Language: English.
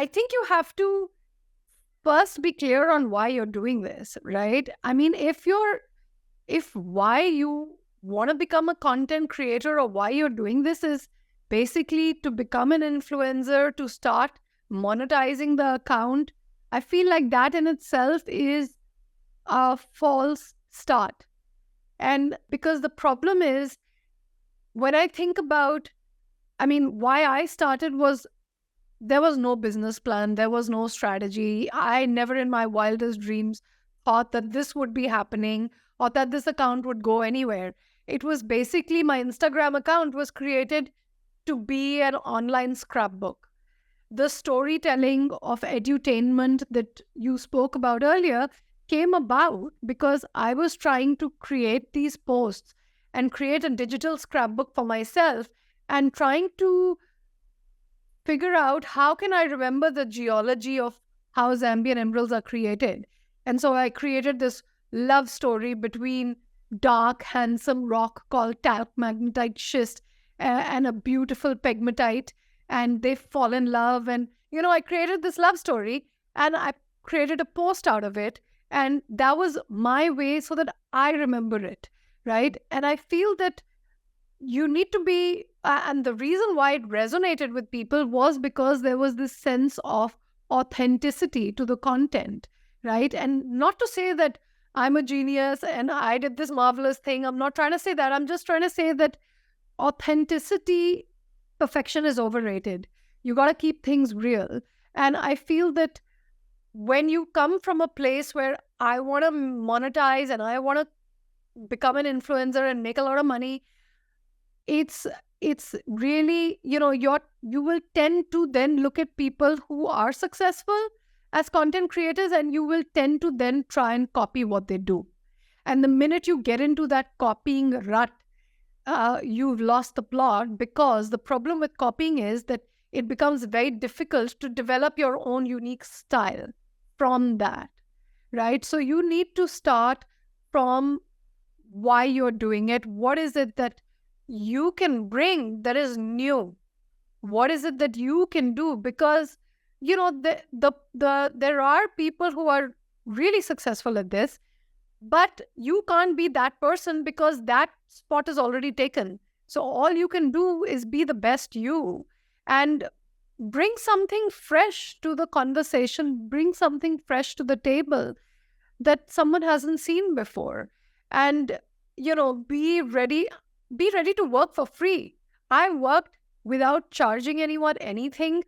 I think you have to first be clear on why you're doing this, right? I mean, if why you want to become a content creator or why you're doing this is basically to become an influencer, to start monetizing the account, I feel like that in itself is a false start. And because the problem is, when I think about, I mean, why I started was there was no business plan, there was no strategy. I never in my wildest dreams thought that this would be happening or that this account would go anywhere. It was basically my Instagram account was created to be an online scrapbook. The storytelling of edutainment that you spoke about earlier came about because I was trying to create these posts and create a digital scrapbook for myself and trying to figure out how can I remember the geology of how Zambian emeralds are created. And so I created this love story between dark, handsome rock called talc magnetite schist and a beautiful pegmatite. And they fall in love. And, I created this love story and I created a post out of it. And that was my way so that I remember it. Right. And I feel that you need to be and the reason why it resonated with people was because there was this sense of authenticity to the content, right? And not to say that I'm a genius and I did this marvelous thing. I'm not trying to say that. I'm just trying to say that authenticity, perfection is overrated. You got to keep things real. And I feel that when you come from a place where I want to monetize and I want to become an influencer and make a lot of money, it's really, you will tend to then look at people who are successful as content creators and you will tend to then try and copy what they do. And the minute you get into that copying rut, you've lost the plot, because the problem with copying is that it becomes very difficult to develop your own unique style from that, right? So you need to start from why you're doing it. What is it that you can bring that is new? What is it that you can do? Because there are people who are really successful at this, but you can't be that person because that spot is already taken. So all you can do is be the best you and bring something fresh to the conversation, bring something fresh to the table that someone hasn't seen before. And be ready to work for free. I worked without charging anyone anything